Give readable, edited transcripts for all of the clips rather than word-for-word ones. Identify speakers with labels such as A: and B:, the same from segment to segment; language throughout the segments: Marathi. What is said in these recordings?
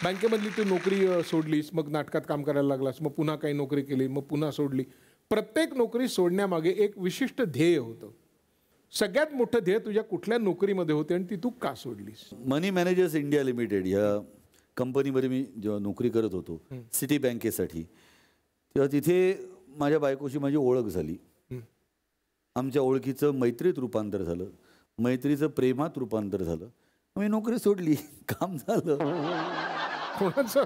A: बँकेमधली तू नोकरी सोडलीस, मग नाटकात काम करायला लागलास, मग पुन्हा काही नोकरी केली, मग पुन्हा सोडली. प्रत्येक नोकरी सोडण्यामागे एक विशिष्ट ध्येय होतं. सगळ्यात मोठं ध्येय तुझ्या कुठल्या नोकरीमध्ये होते आणि ती तू का सोडलीस?
B: मनी मॅनेजर्स इंडिया लिमिटेड ह्या कंपनीमध्ये मी जेव्हा नोकरी करत होतो सिटी बँकेसाठी, तेव्हा तिथे माझ्या बायकोशी माझी ओळख झाली. आमच्या ओळखीचं मैत्रीत रूपांतर झालं, मैत्रीचं प्रेमात रूपांतर झालं. मी नोकरी सोडली, काम झालं.
A: कोणाचं?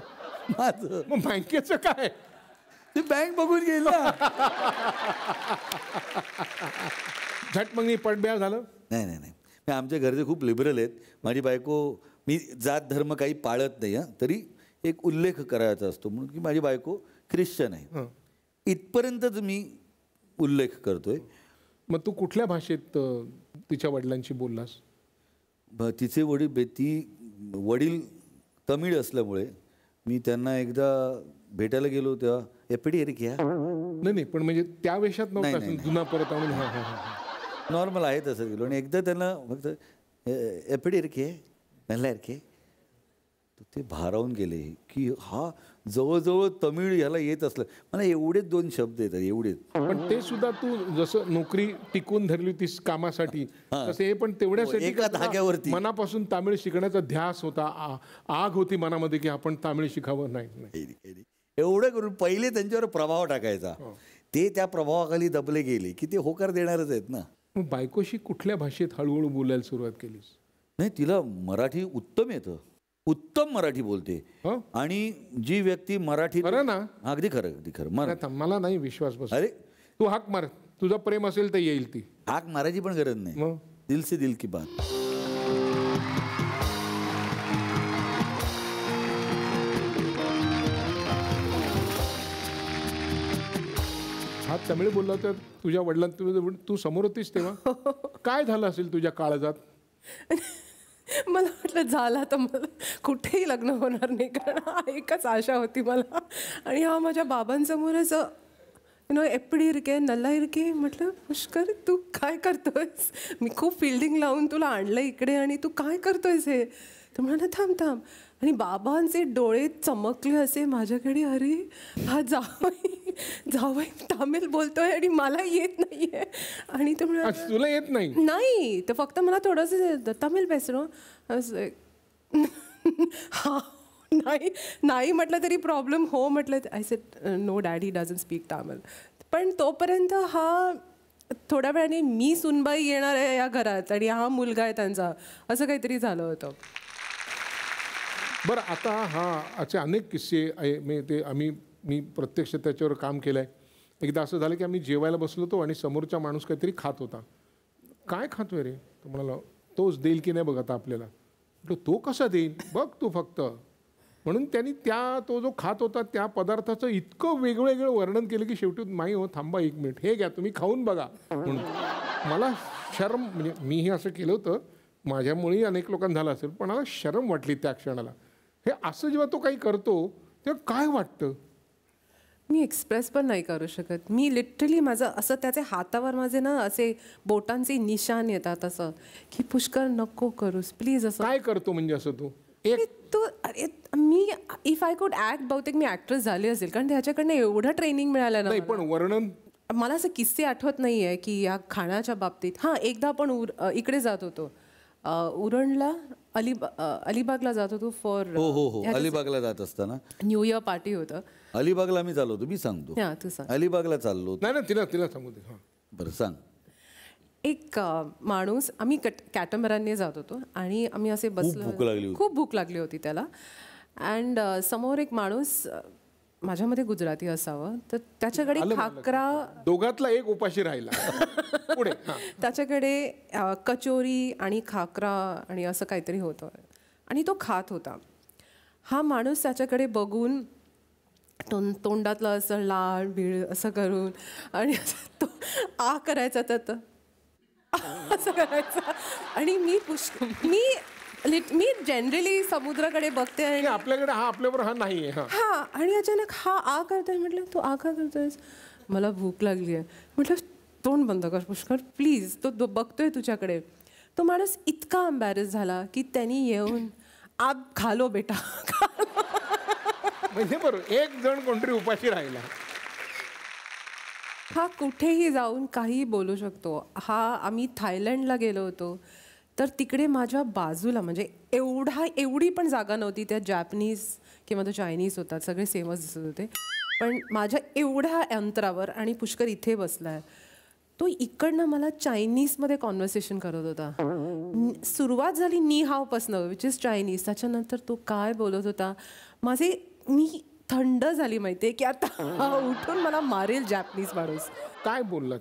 B: माझं.
A: मग बँकेचं काय?
B: ते बँक बघून गेला.
A: झट मग मी पडब्या झालं?
B: नाही नाही नाही, आमच्या घरचे खूप लिबरल आहेत. माझी बायको, मी जात धर्म काही पाळत नाही हां, तरी एक उल्लेख करायचा असतो म्हणून की माझी बायको ख्रिश्चन आहे, इथपर्यंतच मी उल्लेख करतोय.
A: मग तू कुठल्या भाषेत तिच्या वडिलांशी बोललास?
B: तिचे वडील तमिळ असल्यामुळे मी त्यांना एकदा भेटायला गेलो तेव्हा एपडी एरिक या
A: नाही पण म्हणजे त्या वेशात नव्हता, जुना परत आणून
B: नॉर्मल आहे तसं गेलो. आणि एकदा त्यांना फक्त एपडी एरिक आहे नल्ला एरिके, ते भारावून गेले की हा जवळजवळ तमिळ ह्याला येत असलं. मला एवढेच 2 शब्द येतात, एवढेच.
A: पण ते सुद्धा तू जसं नोकरी टिकून धरली होतीस कामासाठी, तसे हे पण तेवढ्यासाठी
B: एका धाग्यावरती
A: मनापासून तामिळ शिकण्याचा ध्यास होता, आग होती मनामध्ये की आपण तामिळ शिकावं. नाही
B: एवढं करून पहिले त्यांच्यावर प्रभाव टाकायचा, ते त्या प्रभावाखाली दबले गेले की ते होकार देणारच आहेत ना.
A: मग बायकोशी कुठल्या भाषेत हळूहळू बोलायला सुरुवात केलीस?
B: नाही, तिला मराठी उत्तम येतं, उत्तम मराठी बोलते. आणि जी व्यक्ती मराठी,
A: खरं ना?
B: अगदी खरं, अगदी खरं.
A: मला नाही विश्वास बस.
B: अरे
A: तू हाक मार, तुझं प्रेम असेल तर येईल. ती
B: हाक मारायची पण गरज नाही, दिल से दिल की बात.
A: हा तमिळ बोलला तर तुझ्या वडिलांना तू समोर होतीस तेव्हा काय झालं असेल तुझ्या काळजात?
C: मला वाटलं झाला तर मला कुठेही लग्न होणार नाही, कारण एकच आशा होती मला. आणि हा माझ्या बाबांसमोरच एपडी इरके नल्ला इरके. म्हटलं पुष्कर तू काय करतोयस? मी खूप फिल्डिंग लावून तुला आणलं इकडे आणि तू काय करतोयस हे? तर म्हणाला थांब थांब. आणि बाबांचे डोळे चमकले असे माझ्याकडे, अरे हा जावई तामिळ बोलतोय आणि मला येत नाहीये. आणि ते म्हणाला
A: तुला येत नाही?
C: नाही, तर फक्त मला थोडंसं तामिळ पेसरो. हा नाही म्हटलं तरी प्रॉब्लेम. हो म्हटलं. I said no daddy doesn't speak Tamil. पण तोपर्यंत हा थोड्या वेळाने मी सुनबाई येणार आहे या घरात आणि हा मुलगा आहे त्यांचा, असं काहीतरी झालं होतं.
A: बरं, आता असे अनेक किस्से आहे. मी प्रत्यक्ष त्याच्यावर काम केलं आहे. एकदा असं झालं की आम्ही जेवायला बसलो होतो आणि समोरचा माणूस काहीतरी खात होता. काय खातोय रे? तो म्हणाला तोच देईल की नाही बघ आता आपल्याला. तो कसा देईल बघ तू फक्त. म्हणून त्यांनी तो जो खात होता त्या पदार्थाचं इतकं वेगवेगळं वर्णन केलं की शेवटी माई हो थांबा 1 मिनिट, हे घ्या तुम्ही खाऊन बघा म्हणून. मला शरम, म्हणजे मीही असं केलं होतं, माझ्यामुळेही अनेक लोकांना झालं असेल, पण मला शरम वाटली त्या क्षणाला. हे असं जेव्हा तो काही करतो तेव्हा काय वाटतं?
C: मी एक्सप्रेस पण नाही करू शकत. मी लिटरली माझं असं त्याचे हातावर माझे ना असे बोटांचे निशाण येतात असं की पुष्कर नको करूस प्लीज. असं
A: काय करतो म्हणजे असं तू?
C: अरे me if I could act, बहुतेक मी ॲक्ट्रेस झाली असेल, कारण त्याच्याकडनं एवढं ट्रेनिंग मिळालं ना.
A: नाही पण वर्णन
C: मला असं किस्से आठवत नाही आहे की या खाण्याच्या बाबतीत. हां, एकदा आपण इकडे जात होतो उरणला, अलिबागला जात होतो फॉर.
B: हो अलिबागला जात असताना
C: न्यू इयर पार्टी होतं.
B: अलिबागला मी चाललो होतो, मी सांगतो.
C: तू सांग.
B: अलिबागला चाललो.
A: नाही तिला सांगू दे.
B: बरं सांग.
C: एक माणूस, आम्ही कॅटमरानने जात होतो आणि आम्ही असे बसलो, खूप भूक लागली होती त्याला. अँड समोर एक माणूस, माझ्यामध्ये गुजराती असावं, तर त्याच्याकडे खाकरा,
A: दोघातला एक उपाशी राहिला पुढे.
C: त्याच्याकडे कचोरी आणि खाकरा आणि असं काहीतरी होतं आणि तो खात होता. हा माणूस त्याच्याकडे बघून तोंडातलं असं लाळ बीळ असं करून आणि तो करायचा तर असं करायचं. आणि मी जनरली समुद्राकडे बघते आणि
A: आपल्याकडे आपल्यावर नाहीये.
C: आणि अचानक करतोय. म्हटलं तू का करतोयस? मला भूक लागली आहे. म्हटलं तोंड बंद कर पुष्कर प्लीज, तो बघतोय तुझ्याकडे. तो माणूस इतका एम्बॅरेस झाला की त्यांनी येऊन आप खा लो बेटा,
A: म्हणजे बरोबर एक जण कोणतरी उपाशी राहिला.
C: हा कुठेही जाऊन काहीही बोलू शकतो. आम्ही थायलंडला गेलो होतो तर तिकडे माझ्या बाजूला म्हणजे एवढी पण जागा नव्हती. त्या जॅपनीज किंवा तो चायनीज होता, सगळे सेमच दिसत होते. पण माझ्या एवढ्या अंतरावर आणि पुष्कर इथे बसलाय, तो इकडनं मला चायनीजमध्ये कॉन्व्हर्सेशन करत होता. सुरुवात झाली नी हावपासनं, विच इज चायनीज. त्याच्यानंतर तो काय बोलत होता, मी थंड झाली माहितीये की आता हा उठून मला मारेल जॅपनीज माणूस.
A: काय बोललात?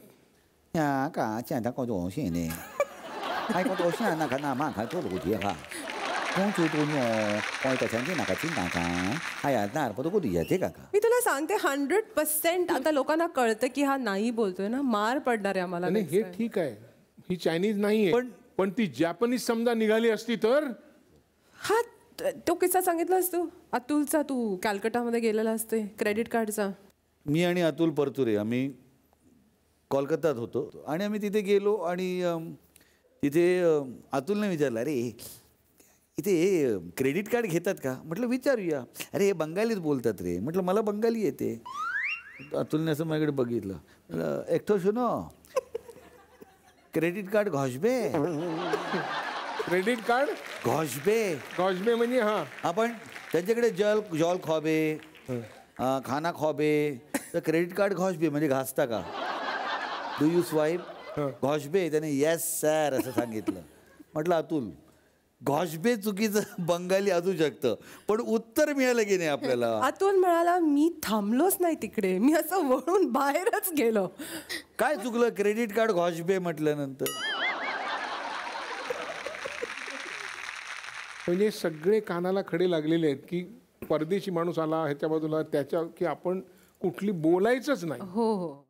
B: 呀，噶现在搞东西呢？还搞东西啊？那个那嘛看做路题哈。公主多牛，我一个前天那个金刚刚，哎呀，那不都过理解这个个？
C: मी तुला सांगते 100% आता लोकांना कळतं की हा नाही बोलतोय ना, मार पडणार आहे आम्हाला.
A: आणि हे ठीक आहे, ही चायनीज नाहीये, पण ती जॅपनीज समजा निघाली असती तर.
C: हा तो किस्सा सांगितलास तू अतुलचा, तू कॅलकटामध्ये गेलेला असते क्रेडिट कार्डचा.
B: मी आणि अतुल परतुरे आम्ही कोलकात्यात होतो आणि आम्ही तिथे गेलो आणि तिथे अतुलने विचारलं, अरे इथे क्रेडिट कार्ड घेतात का? म्हटलं विचारूया. अरे हे बंगालीच बोलतात रे. म्हटलं मला बंगाली येते. अतुलने असं माझ्याकडे बघितलं. एकटो सुनो, क्रेडिट कार्ड घोषबे.
A: क्रेडिट कार्ड गॉजबे म्हणजे हा
B: आपण त्यांच्याकडे जॉल खॉबे, खाना खॉबे, तर क्रेडिट कार्ड घोषबे म्हणजे घासता का? Do you swipe? घोषबे. त्याने येस सर असं सांगितलं. म्हटलं अतुल, घोषबे चुकीचं बंगाली असू शकतं, पण उत्तर मिळालं की नाही आपल्याला?
C: अतुल म्हणाला मी थांबलोच नाही तिकडे, मी असं वळून बाहेरच गेलो.
B: काय चुकलं? क्रेडिट कार्ड घोषबे म्हटल्यानंतर.
A: म्हणजे सगळे कानाला खडे लागलेले आहेत की परदेशी माणूस आला ह्याच्या बाजूला त्याच्या की आपण कुठली बोलायचंच नाही.
C: हो हो.